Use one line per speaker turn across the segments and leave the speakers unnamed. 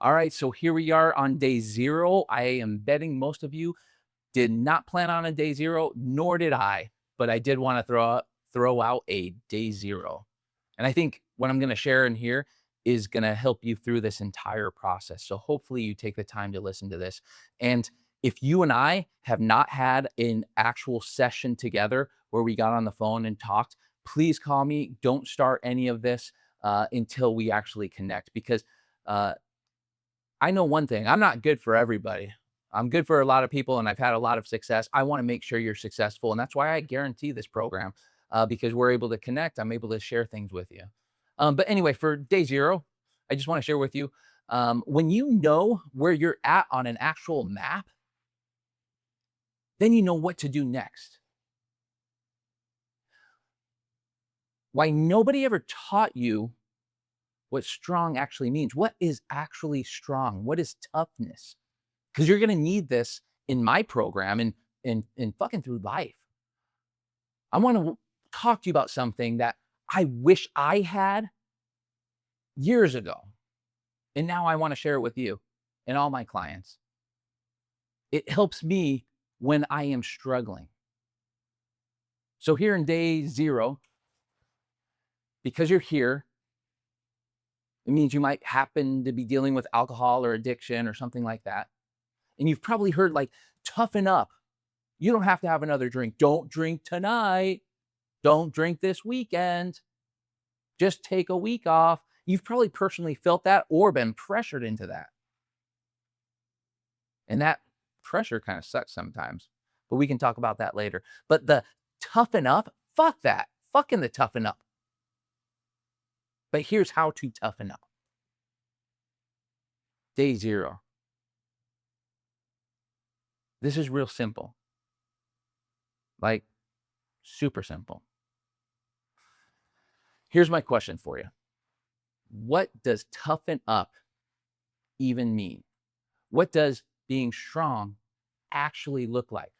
All right, so here we are on day 0. I am betting most of you did not plan on a day 0, nor did I, but I did wanna throw out a day 0. And I think what I'm gonna share in here is gonna help you through this entire process. So hopefully you take the time to listen to this. And if you and I have not had an actual session together where we got on the phone and talked, please call me. Don't start any of this until we actually connect because uh, I know one thing, I'm not good for everybody. I'm good for a lot of people and I've had a lot of success. I want to make sure you're successful. And that's why I guarantee this program because we're able to connect. I'm able to share things with you. But anyway, for day 0, I just want to share with you when you know where you're at on an actual map, then you know what to do next. Why nobody ever taught you what strong actually means. What is actually strong? What is toughness? Because you're gonna need this in my program and fucking through life. I want to talk to you about something that I wish I had years ago. And now I want to share it with you and all my clients. It helps me when I am struggling. So here in day 0, because you're here, it means you might happen to be dealing with alcohol or addiction or something like that. And you've probably heard like toughen up. You don't have to have another drink. Don't drink tonight. Don't drink this weekend. Just take a week off. You've probably personally felt that or been pressured into that. And that pressure kind of sucks sometimes, but we can talk about that later. But the toughen up, fuck that. Fucking the toughen up. But here's how to toughen up. Day 0. This is real simple. Like super simple. Here's my question for you. What does toughen up even mean? What does being strong actually look like?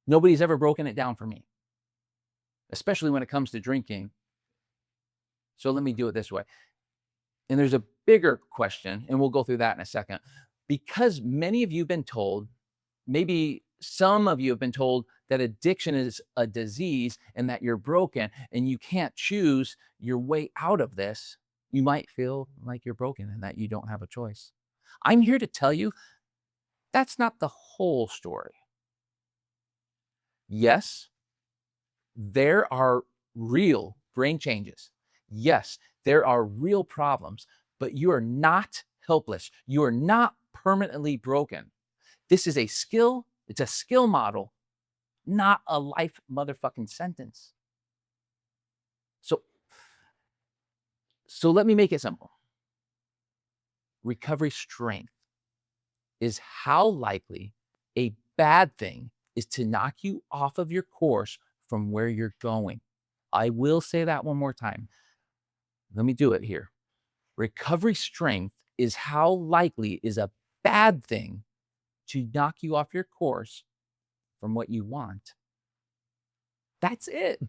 Nobody's ever broken it down for me, especially when it comes to drinking. So let me do it this way. And there's a bigger question, and we'll go through that in a second. Because many of you have been told, maybe some of you have been told that addiction is a disease and that you're broken and you can't choose your way out of this. You might feel like you're broken and that you don't have a choice. I'm here to tell you that's not the whole story. Yes, there are real brain changes. Yes, there are real problems, but you are not helpless. You are not permanently broken. This is a skill. It's a skill model, not a life motherfucking sentence. So, so let me make it simple. Recovery strength is how likely a bad thing is to knock you off of your course from where you're going. I will say that one more time. Let me do it here. Recovery strength is how likely is a bad thing to knock you off your course from what you want. That's it.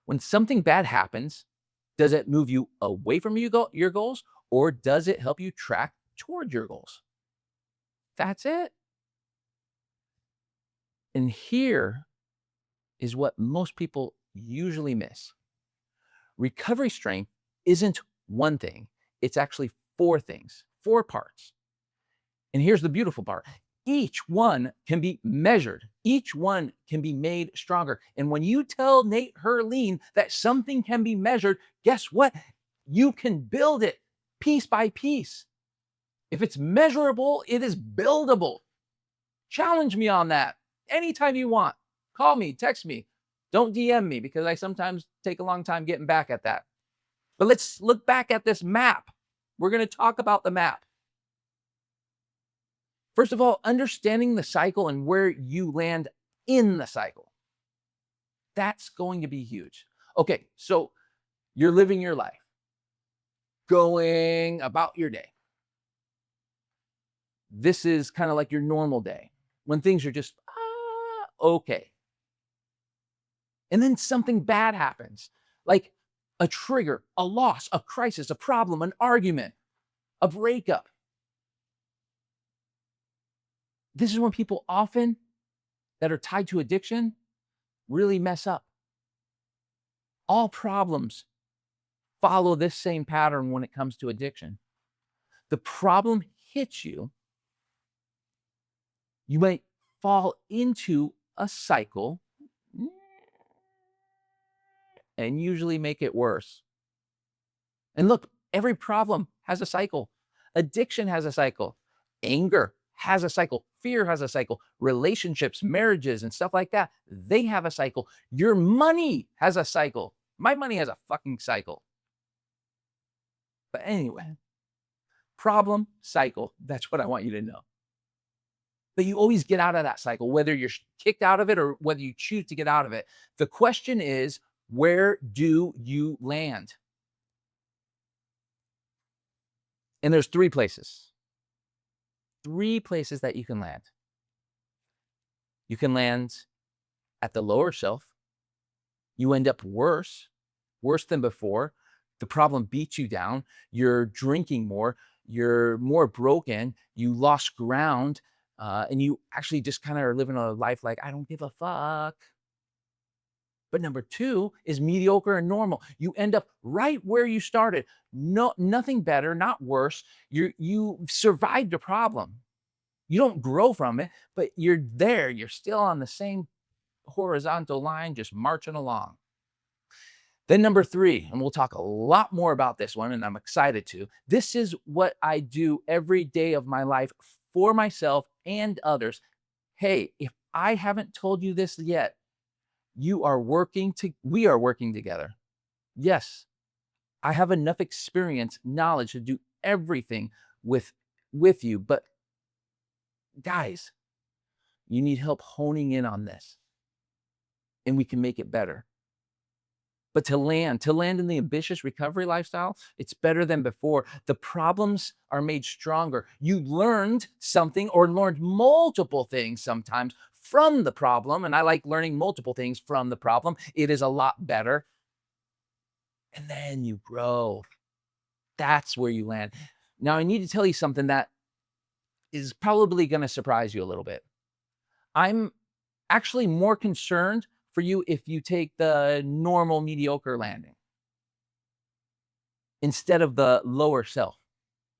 When something bad happens, does it move you away from your goals or does it help you track toward your goals? That's it. And here is what most people usually miss. Recovery strength isn't one thing, it's actually 4 things, 4 parts. And here's the beautiful part. Each one can be measured. Each one can be made stronger. And when you tell Nate Herleen that something can be measured, guess what? You can build it piece by piece. If it's measurable, it is buildable. Challenge me on that anytime you want. Call me, text me. Don't DM me because I sometimes take a long time getting back at that. But let's look back at this map. We're going to talk about the map. First of all, understanding the cycle and where you land in the cycle. That's going to be huge. Okay, so you're living your life, going about your day. This is kind of like your normal day when things are just okay. And then something bad happens, like a trigger, a loss, a crisis, a problem, an argument. a breakup. This is when people often that are tied to addiction really mess up. All problems follow this same pattern when it comes to addiction. The problem hits you, you might fall into a cycle and usually make it worse. And look, every problem has a cycle. Addiction has a cycle. Anger has a cycle. Fear has a cycle. Relationships, marriages, and stuff like that, they have a cycle. Your money has a cycle. My money has a fucking cycle. But anyway, problem, cycle. That's what I want you to know. But you always get out of that cycle, whether you're kicked out of it or whether you choose to get out of it. The question is, where do you land? And there's three places that you can land. You can land at the lower self. You end up worse than before. The problem beats you down. You're drinking more. You're more broken. You lost ground. And you actually just kind of are living a life like, I don't give a fuck. But number two is mediocre and normal. You end up right where you started. No, nothing better, not worse. You survived a problem. You don't grow from it, but you're there. You're still on the same horizontal line, just marching along. Then number three, and we'll talk a lot more about this one, and I'm excited to. This is what I do every day of my life for myself and others. Hey, if I haven't told you this yet, we are working together. Yes, I have enough experience, knowledge to do everything with you, but guys, you need help honing in on this, and we can make it better. But to land in the ambitious recovery lifestyle, it's better than before. The problems are made stronger. You learned something or learned multiple things sometimes from the problem. And I like learning multiple things from the problem. It is a lot better. And then you grow. That's where you land. Now, I need to tell you something that is probably going to surprise you a little bit. I'm actually more concerned for you if you take the normal mediocre landing instead of the lower self.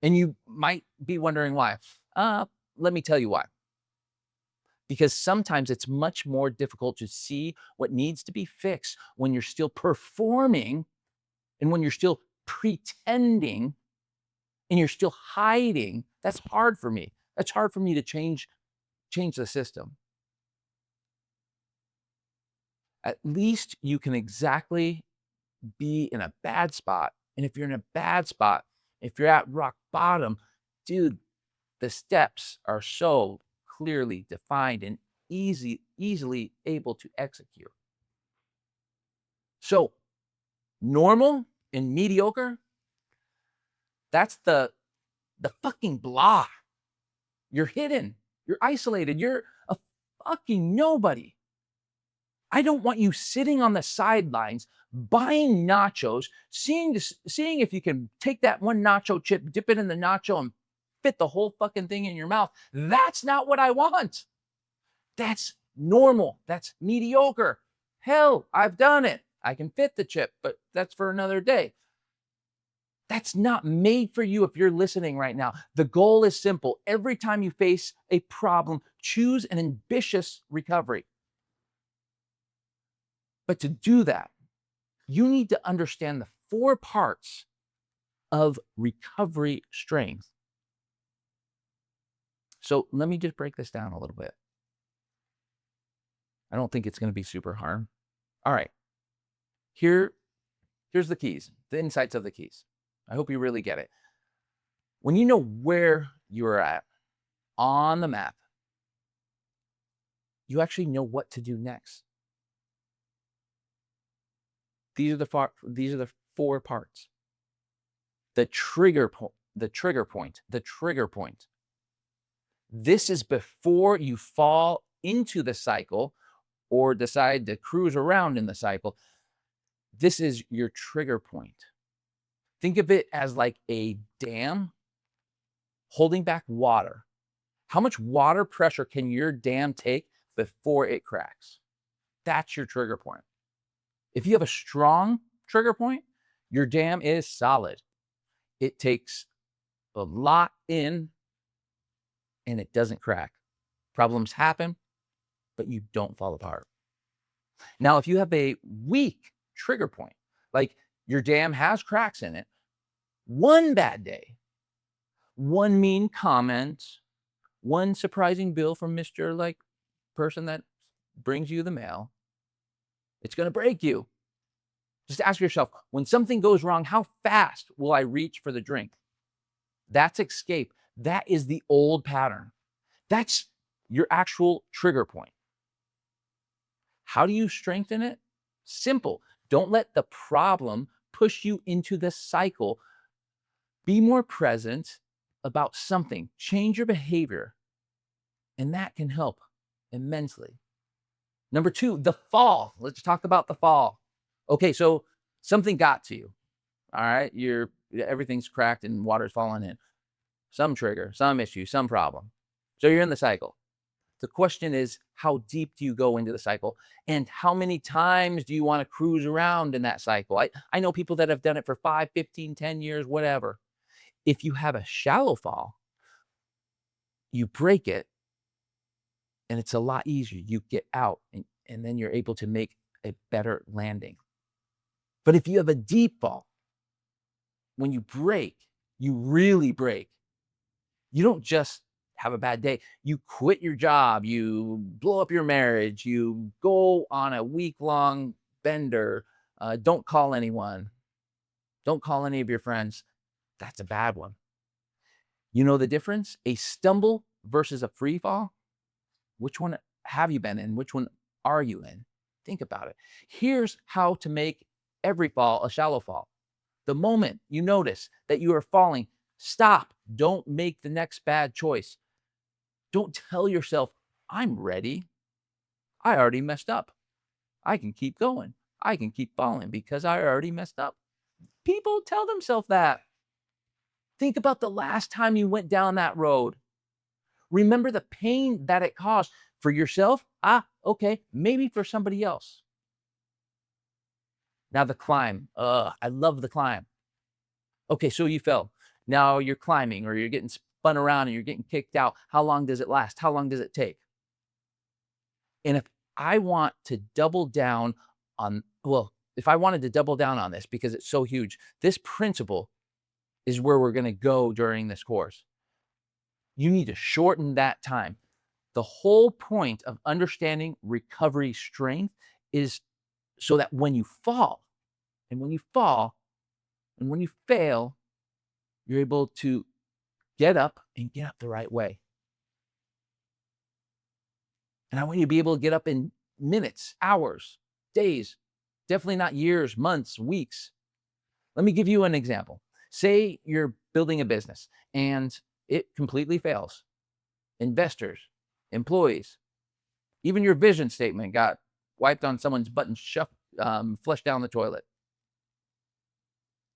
And you might be wondering why. Let me tell you why. Because sometimes it's much more difficult to see what needs to be fixed when you're still performing and when you're still pretending and you're still hiding. That's hard for me. That's hard for me to change the system. At least you can exactly be in a bad spot. And if you're in a bad spot, if you're at rock bottom, dude, the steps are so clearly defined and easily able to execute. So normal and mediocre, that's the fucking blah. You're hidden. You're isolated. You're a fucking nobody. I don't want you sitting on the sidelines buying nachos, seeing if you can take that one nacho chip, dip it in the nacho, and fit the whole fucking thing in your mouth. That's not what I want. That's normal. That's mediocre. Hell, I've done it. I can fit the chip, but that's for another day. That's not made for you if you're listening right now. The goal is simple. Every time you face a problem, choose an ambitious recovery. But to do that, you need to understand the 4 parts of recovery strength. So let me just break this down a little bit. I don't think it's going to be super hard. All right. Here's the keys, the insights of the keys. I hope you really get it. When you know where you're at on the map, you actually know what to do next. These are the 4 parts. The trigger point. This is before you fall into the cycle or decide to cruise around in the cycle. This is your trigger point. Think of it as like a dam holding back water. How much water pressure can your dam take before it cracks? That's your trigger point. If you have a strong trigger point, your dam is solid. It takes a lot in and it doesn't crack. Problems happen, but you don't fall apart. Now, if you have a weak trigger point, like your dam has cracks in it, one bad day, one mean comment, one surprising bill from Mr. like person that brings you the mail, it's going to break you. Just ask yourself, when something goes wrong, how fast will I reach for the drink? That's escape. That is the old pattern. That's your actual trigger point. How do you strengthen it? Simple. Don't let the problem push you into the cycle. Be more present about something. Change your behavior. And that can help immensely. Number 2, the fall. Let's talk about the fall. Okay, so something got to you. All right, everything's cracked and water's falling in. Some trigger, some issue, some problem. So you're in the cycle. The question is, how deep do you go into the cycle? And how many times do you want to cruise around in that cycle? I know people that have done it for 5, 15, 10 years, whatever. If you have a shallow fall, you break it, and it's a lot easier. You get out, and then you're able to make a better landing. But if you have a deep fall, when you break, you really break. You don't just have a bad day. You quit your job, you blow up your marriage, you go on a week-long bender, don't call anyone, don't call any of your friends. That's a bad one. You know the difference? A stumble versus a free fall? Which one have you been in? Which one are you in? Think about it. Here's how to make every fall a shallow fall. The moment you notice that you are falling, stop. Don't make the next bad choice. Don't tell yourself, I'm ready. I already messed up. I can keep going. I can keep falling because I already messed up. People tell themselves that. Think about the last time you went down that road. Remember the pain that it caused for yourself. Okay, maybe for somebody else. Now the climb. I love the climb. Okay, so you fell. Now you're climbing or you're getting spun around and you're getting kicked out. How long does it last? How long does it take? And if I want to double down if I wanted to double down on this because it's so huge, this principle is where we're going to go during this course. You need to shorten that time. The whole point of understanding recovery strength is so that when you fall and when you fail, you're able to get up and get up the right way. And I want you to be able to get up in minutes, hours, days, definitely not years, months, weeks. Let me give you an example. Say you're building a business and it completely fails. Investors, employees, even your vision statement got wiped on someone's butt and flushed down the toilet.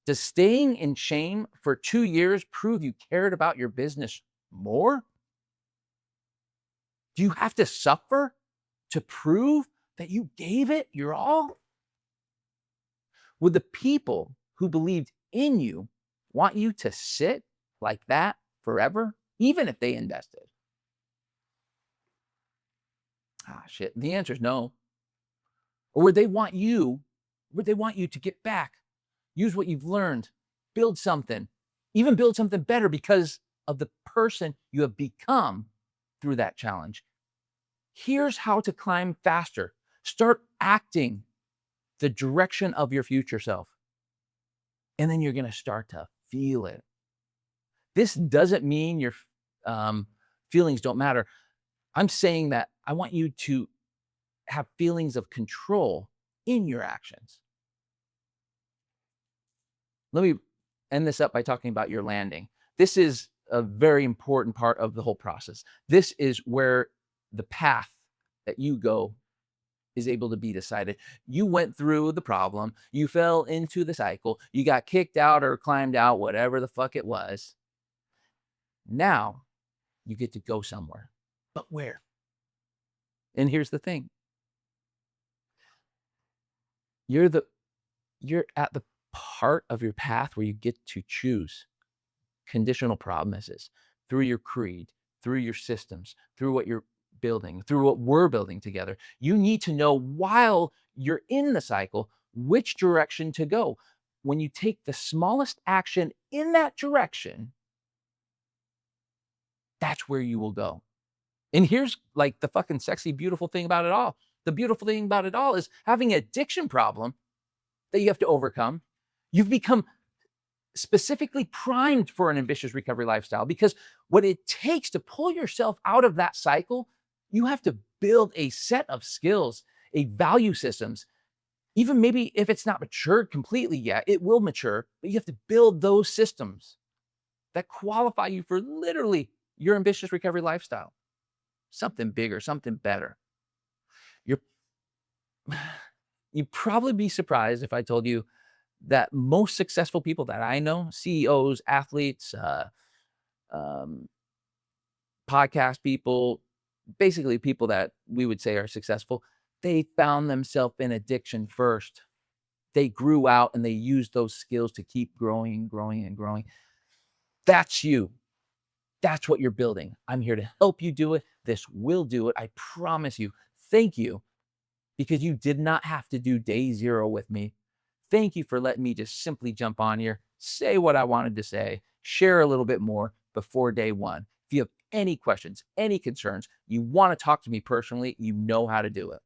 Does staying in shame for 2 years prove you cared about your business more? Do you have to suffer to prove that you gave it your all? Would the people who believed in you want you to sit like that forever, even if they invested? Shit. The answer is no. Or would they want you to get back, use what you've learned, build something, even build something better because of the person you have become through that challenge? Here's how to climb faster. Start acting the direction of your future self. And then you're going to start to feel it. This doesn't mean your feelings don't matter. I'm saying that I want you to have feelings of control in your actions. Let me end this up by talking about your landing. This is a very important part of the whole process. This is where the path that you go is able to be decided. You went through the problem, you fell into the cycle, you got kicked out or climbed out, whatever the fuck it was. Now you get to go somewhere. But where? And here's the thing. You're the you're at the part of your path where you get to choose conditional promises through your creed, through your systems, through what you're building, through what we're building together. You need to know while you're in the cycle which direction to go. When you take the smallest action in that direction, that's where you will go. And here's like the fucking sexy, beautiful thing about it all. The beautiful thing about it all is having an addiction problem that you have to overcome. You've become specifically primed for an ambitious recovery lifestyle because what it takes to pull yourself out of that cycle, you have to build a set of skills, a value systems. Even maybe if it's not matured completely yet, it will mature, but you have to build those systems that qualify you for literally your ambitious recovery lifestyle. Something bigger, something better. You're you'd probably be surprised if I told you that most successful people that I know, CEOs, athletes, um, podcast people, basically people that we would say are successful, they found themselves in addiction first. They grew out and they used those skills to keep growing and growing and growing. That's you. That's what you're building. I'm here to help you do it. This will do it. I promise you. Thank you because you did not have to do day zero with me. Thank you for letting me just simply jump on here, say what I wanted to say, share a little bit more before day one. If you have any questions, any concerns, you want to talk to me personally, you know how to do it.